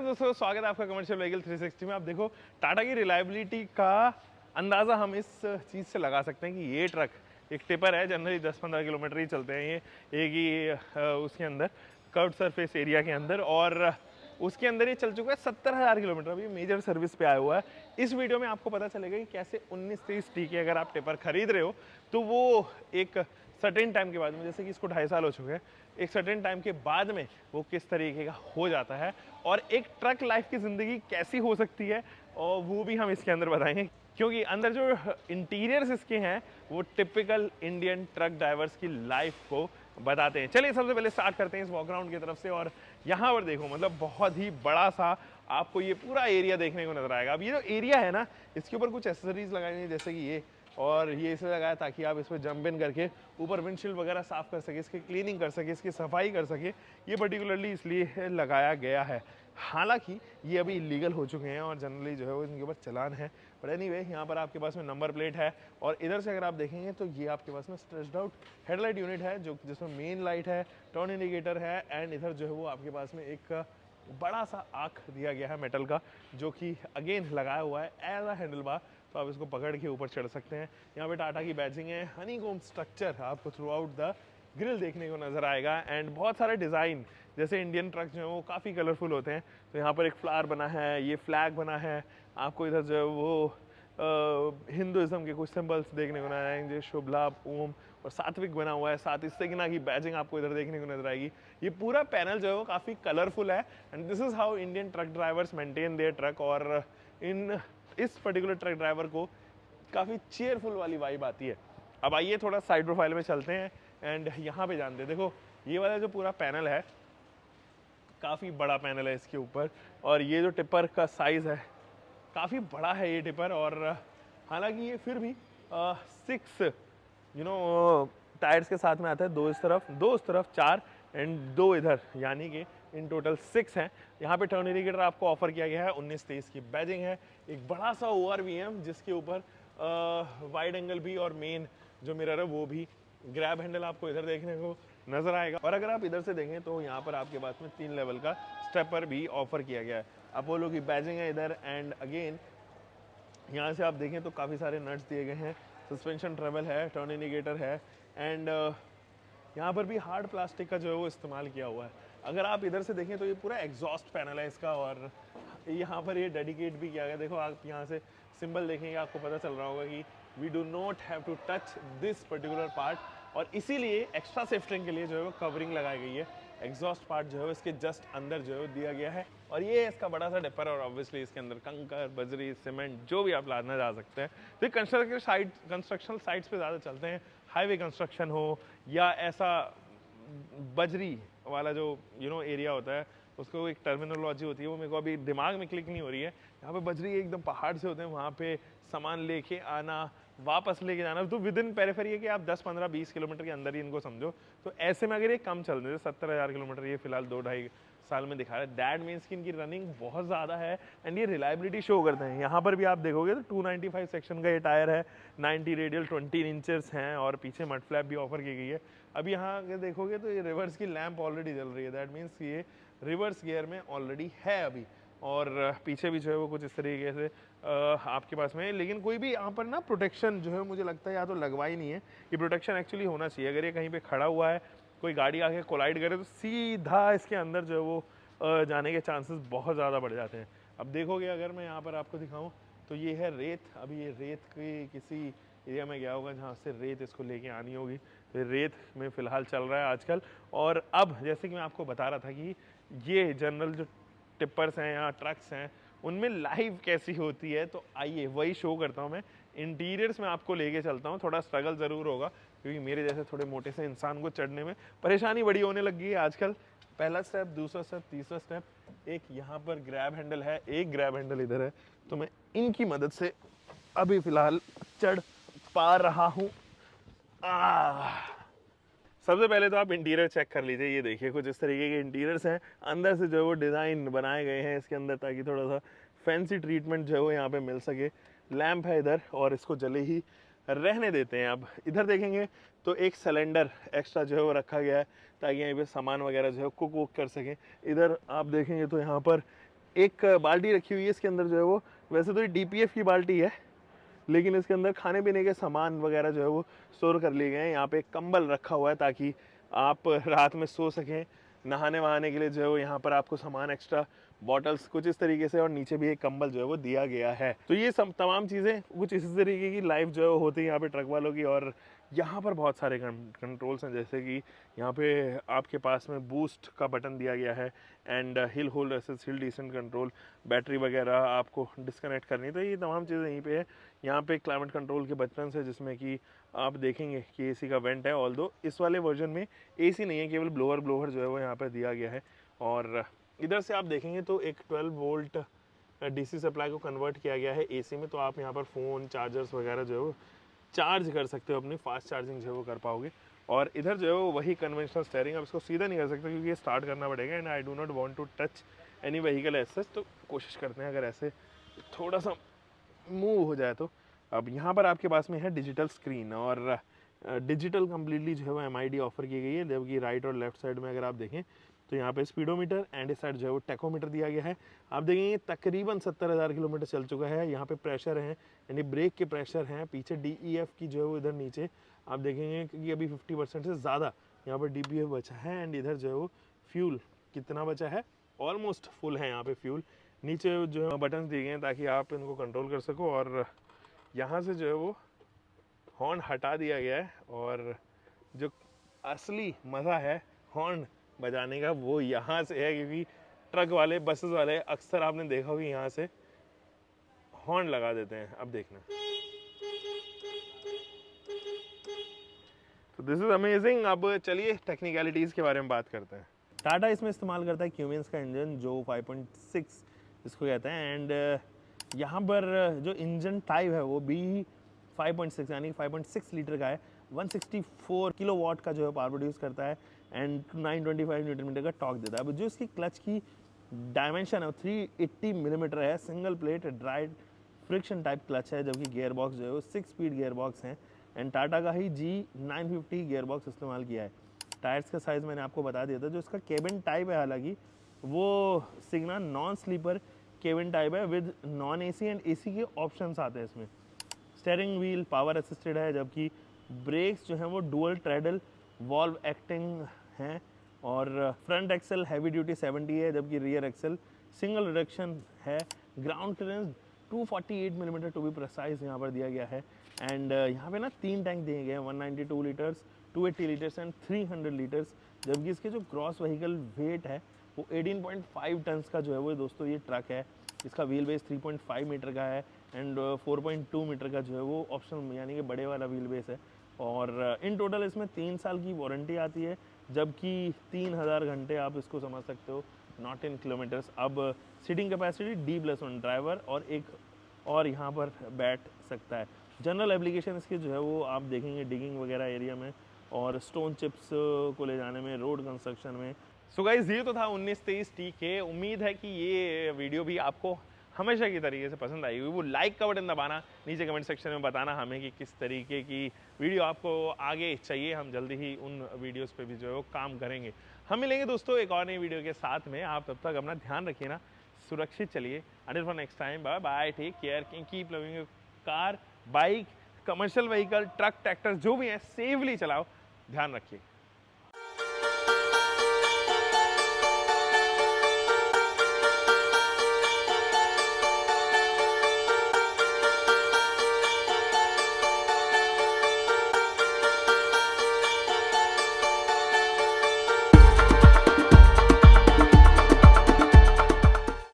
दोस्तों, स्वागत है आपका कमर्शियल व्हीकल 360 में। आप देखो टाटा की रिलायबिलिटी का अंदाज़ा हम इस चीज़ से लगा सकते हैं कि ये ट्रक एक टिपर है। जनरली 10-15 किलोमीटर ही चलते हैं ये एक ही उसके अंदर कर्व्ड सरफेस एरिया के अंदर, और उसके अंदर ये चल चुका है 70,000 किलोमीटर। अभी मेजर सर्विस पे आया हुआ है। इस वीडियो में आपको पता चलेगा कि कैसे 1930 की अगर आप टिपर खरीद रहे हो तो वो एक सर्टेन टाइम के बाद में, जैसे कि इसको 2.5 साल हो चुके हैं, एक सर्टेन टाइम के बाद में वो किस तरीके का हो जाता है और एक ट्रक लाइफ की ज़िंदगी कैसी हो सकती है, और वो भी हम इसके अंदर बताएंगे। क्योंकि अंदर जो इंटीरियर्स इसके हैं वो टिपिकल इंडियन ट्रक ड्राइवर्स की लाइफ को बताते हैं। चलिए सबसे पहले स्टार्ट करते हैं इस वॉकग्राउंड की तरफ से। और यहाँ पर देखो, मतलब बहुत ही बड़ा सा आपको ये पूरा एरिया देखने को नजर आएगा। अब ये जो एरिया है ना, इसके ऊपर कुछ एक्सेसरीज लगाई हुई है, जैसे कि ये, और ये इसे लगाया ताकि आप इस पर जंप इन करके ऊपर विंडशील्ड वगैरह साफ कर सके, इसकी क्लीनिंग कर सके, इसकी सफाई कर सके। ये पर्टिकुलरली इसलिए लगाया गया है। हालांकि ये अभी इलीगल हो चुके हैं और जनरली जो है वो इनके ऊपर चलान है। बट एनीवे, यहाँ पर आपके पास में नंबर प्लेट है, और इधर से अगर आप देखेंगे तो ये आपके पास में स्ट्रेच्ड आउट हेडलाइट यूनिट है, जो जिसमें मेन लाइट है, टर्न इंडिकेटर है, एंड इधर जो है वो आपके पास में एक बड़ा सा आँख दिया गया है मेटल का, जो कि अगेन लगाया हुआ है एज अ हैंडल बार, तो आप इसको पकड़ के ऊपर चढ़ सकते हैं। यहाँ पे टाटा की बैजिंग है, हनीकॉम्ब स्ट्रक्चर आपको थ्रू आउट द ग्रिल देखने को नजर आएगा, एंड बहुत सारे डिज़ाइन, जैसे इंडियन ट्रक जो है वो काफ़ी कलरफुल होते हैं। तो यहाँ पर एक फ्लावर बना है, ये फ्लैग बना है, आपको इधर जो है वो हिंदुज़म के कुछ सिंबल्स देखने को नजर आएंगे, शुभ लाभ, ओम और सात्विक बना हुआ है। साथ ही सेगिना की बैजिंग आपको इधर देखने को नजर आएगी। ये पूरा पैनल जो है वो काफ़ी कलरफुल है, and this is how Indian truck drivers maintain their truck. और इस पर्टिकुलर ट्रक ड्राइवर को काफ़ी चेयरफुल वाली वाइब आती है। अब आइए थोड़ा साइड प्रोफाइल में चलते हैं एंड यहाँ पे जानते हैं। देखो, ये वाला जो पूरा पैनल है, काफ़ी बड़ा पैनल है इसके ऊपर, और ये जो टिपर का साइज़ है काफ़ी बड़ा है ये टिपर। और हालांकि ये फिर भी 6 टायर्स के साथ में आता है, 2 इस तरफ, 2 उस तरफ, 4 एंड 2 इधर, यानी कि इन टोटल 6 हैं। यहाँ पे टर्न इंडिकेटर आपको ऑफर किया गया है, 19-23 की बैजिंग है। एक बड़ा सा ORVM जिसके ऊपर वाइड एंगल भी और मेन जो मिरर है वो भी। ग्रैब हैंडल आपको इधर देखने को नजर आएगा, और अगर आप इधर से देखें तो यहाँ पर आपके पास में 3 लेवल का स्टेपर भी ऑफर किया गया है। अपोलो की बैजिंग है इधर, एंड अगेन यहाँ से आप देखें तो काफ़ी सारे नट्स दिए गए हैं, सस्पेंशन ट्रेवल है, टर्न इंडिकेटर है, एंड यहाँ पर भी हार्ड प्लास्टिक का जो है वो इस्तेमाल किया हुआ है। अगर आप इधर से देखें तो ये पूरा एग्जॉस्ट पैनल है इसका, और यहाँ पर ये डेडिकेट भी किया गया। देखो, आप यहाँ से सिंबल देखेंगे, आपको पता चल रहा होगा कि we do not have to touch this particular part, और इसीलिए एक्स्ट्रा सेफ्टी के लिए जो है वो कवरिंग लगाई गई है। एग्जॉस्ट पार्ट जो है इसके जस्ट अंदर जो है दिया गया है, और ये है इसका बड़ा सा डिपर, और ऑब्वियसली इसके अंदर कंकर, बजरी, सीमेंट जो भी आप लाना जा सकते हैं। तो कंस्ट्रक्शनल साइट्स पे ज़्यादा चलते हैं, हाईवे कंस्ट्रक्शन हो या ऐसा बजरी वाला जो एरिया होता है, उसको एक टर्मिनोलॉजी होती है, वो मेरे को अभी दिमाग में क्लिक नहीं हो रही है। यहाँ पे बजरी एकदम पहाड़ से होते हैं, वहाँ पे सामान लेके आना, वापस लेके जाना, तो विद इन पेरिफेरी है कि आप 10-15-20 किलोमीटर के अंदर ही इनको समझो। तो ऐसे में अगर ये कम चल रहे हैं, 70,000 किलोमीटर ये फिलहाल 2-2.5 साल में दिखा रहा है, दैट मीन्स कि इनकी रनिंग बहुत ज़्यादा है, एंड ये रिलायबिलिटी शो करते हैं। यहाँ पर भी आप देखोगे तो 295 सेक्शन का ये टायर है, 90 रेडियल 20 इंचेस हैं, और पीछे मड फ्लैप भी ऑफर की गई है। अब यहाँ अगर देखोगे तो ये रिवर्स की लैंप ऑलरेडी जल रही है, दैट मीन्स ये रिवर्स गियर में ऑलरेडी है अभी। और पीछे भी जो है वो कुछ इस तरीके से आपके पास में, लेकिन कोई भी यहाँ पर ना प्रोटेक्शन जो है मुझे लगता है या तो लगवा ही नहीं है। ये प्रोटेक्शन एक्चुअली होना चाहिए। अगर ये कहीं पे खड़ा हुआ है, कोई गाड़ी आके कोलाइड करे तो सीधा इसके अंदर जो है वो जाने के चांसेस बहुत ज़्यादा बढ़ जाते हैं। अब देखोगे, अगर मैं यहाँ पर आपको दिखाऊँ तो ये है रेत। अभी ये रेत की किसी एरिया में गया होगा जहाँ से रेत इसको लेके आनी होगी, तो रेत में फ़िलहाल चल रहा है आजकल। और अब जैसे कि मैं आपको बता रहा था कि ये जनरल जो टिपर्स हैं या ट्रक्स हैं उनमें लाइफ कैसी होती है, तो आइए वही शो करता हूँ मैं। इंटीरियर्स में आपको लेके चलता हूँ। थोड़ा स्ट्रगल ज़रूर होगा, क्योंकि मेरे जैसे थोड़े मोटे से इंसान को चढ़ने में परेशानी बड़ी होने लगी है आजकल। पहला स्टेप, दूसरा स्टेप, तीसरा स्टेप। एक यहाँ पर ग्रैब हैंडल है, एक ग्रैब हैंडल इधर है, तो मैं इनकी मदद से अभी फ़िलहाल चढ़ पा रहा हूँ। सबसे पहले तो आप इंटीरियर चेक कर लीजिए। ये देखिए, कुछ इस तरीके के इंटीरियर्स हैं, अंदर से जो है वो डिज़ाइन बनाए गए हैं इसके अंदर, ताकि थोड़ा सा फैंसी ट्रीटमेंट जो है वो यहाँ पे मिल सके। लैंप है इधर, और इसको जले ही रहने देते हैं। अब इधर देखेंगे तो एक सिलेंडर एक्स्ट्रा जो है वो रखा गया है, ताकि यहाँ पे सामान वगैरह जो है कुक वुक कर सकें। इधर आप देखेंगे तो यहाँ पर एक बाल्टी रखी हुई है इसके अंदर जो है वो, वैसे तो ये DPF की बाल्टी है, लेकिन इसके अंदर खाने पीने के सामान वगैरह जो है वो स्टोर कर लिए गए हैं। यहाँ पे एक कंबल रखा हुआ है ताकि आप रात में सो सकें। नहाने वहाने के लिए जो है वो यहाँ पर आपको सामान एक्स्ट्रा बॉटल्स कुछ इस तरीके से, और नीचे भी एक कंबल जो है वो दिया गया है। तो ये सब तमाम चीज़ें कुछ इसी तरीके की लाइफ जो है होती है यहाँ पे ट्रक वालों की। और यहाँ पर बहुत सारे कंट्रोल्स हैं, जैसे कि यहाँ पे आपके पास में बूस्ट का बटन दिया गया है, and hill hold assist, hill descent control, battery वगैरह आपको डिस्कनेक्ट करनी, तो ये तमाम चीज़ें यहीं पे है। यहाँ पे क्लाइमेट कंट्रोल के बटन है, जिसमें कि आप देखेंगे कि AC का वेंट है। ऑल्दो इस वाले वर्जन में AC नहीं है, केवल ब्लोअर जो है वो यहाँ पर दिया गया है। और इधर से आप देखेंगे तो एक 12 वोल्ट DC सप्लाई को कन्वर्ट किया गया है AC में। तो आप यहाँ पर फ़ोन चार्जर्स वगैरह जो है वो चार्ज कर सकते हो, अपनी फास्ट चार्जिंग जो है वो कर पाओगे। और इधर जो है वो वही कन्वेंशनल स्टेयरिंग, अब इसको सीधा नहीं कर सकते क्योंकि ये स्टार्ट करना पड़ेगा, and I do not want to touch any vehicle as such. तो कोशिश करते हैं अगर ऐसे थोड़ा सा मूव हो जाए तो। अब यहाँ पर आपके पास में है डिजिटल स्क्रीन, और डिजिटल कम्प्लीटली जो है वो MID ऑफर की गई है, जबकि राइट और लेफ्ट साइड में अगर आप देखें तो यहाँ पे स्पीडोमीटर एंड इस साइड जो है वो टेकोमीटर दिया गया है। आप देखेंगे तकरीबन 70,000 किलोमीटर चल चुका है। यहाँ पे प्रेशर है, यानी ब्रेक के प्रेशर हैं, पीछे DEF की जो है वो इधर नीचे आप देखेंगे कि अभी 50% से ज़्यादा यहाँ पर DPF बचा है। एंड इधर जो है वो फ्यूल कितना बचा है, ऑलमोस्ट फुल है यहाँ पे फ्यूल। नीचे जो है बटन दिए गए हैं ताकि आप इनको कंट्रोल कर सको, और यहाँ से जो है वो हॉर्न हटा दिया गया है। और जो असली मज़ा है हॉर्न बजाने का वो यहाँ से है, क्योंकि ट्रक वाले बसेस वाले अक्सर आपने देखा होगा यहाँ से हॉर्न लगा देते हैं। अब देखना, तो दिस इज अमेजिंग। अब चलिए टेक्निकलिटीज़ के बारे में बात करते हैं। टाटा इसमें इस्तेमाल करता है क्यूमेंस का इंजन, जो 5.6 इसको कहते हैं। एंड यहाँ पर जो इंजन टाइप है वो भी 5.6 यानी 5.6 लीटर का है। 164 किलोवाट का जो है पावर प्रोड्यूस करता है, एंड 925 न्यूटन मीटर का टॉर्क देता है। अब जो इसकी क्लच की डायमेंशन है वो 380 मिलीमीटर है। Single plate dried friction type clutch है, जबकि गियर बॉक्स जो है वो 6 स्पीड गियर बॉक्स हैं, एंड टाटा का ही G950 गियर बॉक्स इस्तेमाल किया है। टायर्स का साइज़ मैंने आपको बता दिया था। जो इसका केबिन टाइप है, हालांकि वो सिग्ना नॉन स्लीपर केबिन टाइप है with non AC and AC के ऑप्शंस आते हैं इसमें। स्टेयरिंग व्हील पावर असिस्टेड है, जबकि ब्रेक्स जो हैं वो डुअल ट्रेडल वॉल्व एक्टिंग हैं, और फ्रंट एक्सेल हैवी ड्यूटी 70 है, जबकि रियर एक्सेल सिंगल रिडक्शन है। Ground clearance 248 millimetre to be precise यहाँ पर दिया गया है। एंड यहाँ पे ना 3 टैंक दिए गए हैं, 192 लीटर्स, 280 लीटर्स एंड 300 लीटर्स, जबकि इसके जो ग्रॉस व्हीकल वेट है वो 18.5 टन्स का जो है वो दोस्तों ये ट्रक है। इसका व्हील बेस 3.5 मीटर का है, एंड 4.2 मीटर का जो है वो ऑप्शनल यानी कि बड़े वाला व्हील बेस है। और इन टोटल इसमें 3 साल की वारंटी आती है, जबकि 3000 घंटे आप इसको समझ सकते हो, नॉट इन किलोमीटर्स। अब सीटिंग कैपेसिटी D+1 ड्राइवर और एक और यहाँ पर बैठ सकता है। जनरल एप्लीकेशन इसके जो है वो आप देखेंगे डिगिंग वगैरह एरिया में, और स्टोन चिप्स को ले जाने में, रोड कंस्ट्रक्शन में। सो गाइस, ये तो था 1923 TK। उम्मीद है कि ये वीडियो भी आपको हमेशा की तरीके से पसंद आई हुई। वो लाइक का बटन दबाना, नीचे कमेंट सेक्शन में बताना हमें कि किस तरीके की वीडियो आपको आगे चाहिए। हम जल्दी ही उन वीडियोस पे भी जो है वो काम करेंगे। हम मिलेंगे दोस्तों एक और नई वीडियो के साथ में। आप तब तक अपना ध्यान रखिए ना, सुरक्षित चलिए। Until for next time, bye bye, take care, keep loving your car, bike, commercial vehicle, truck, tractor जो भी है सेफली चलाओ। ध्यान रखिए।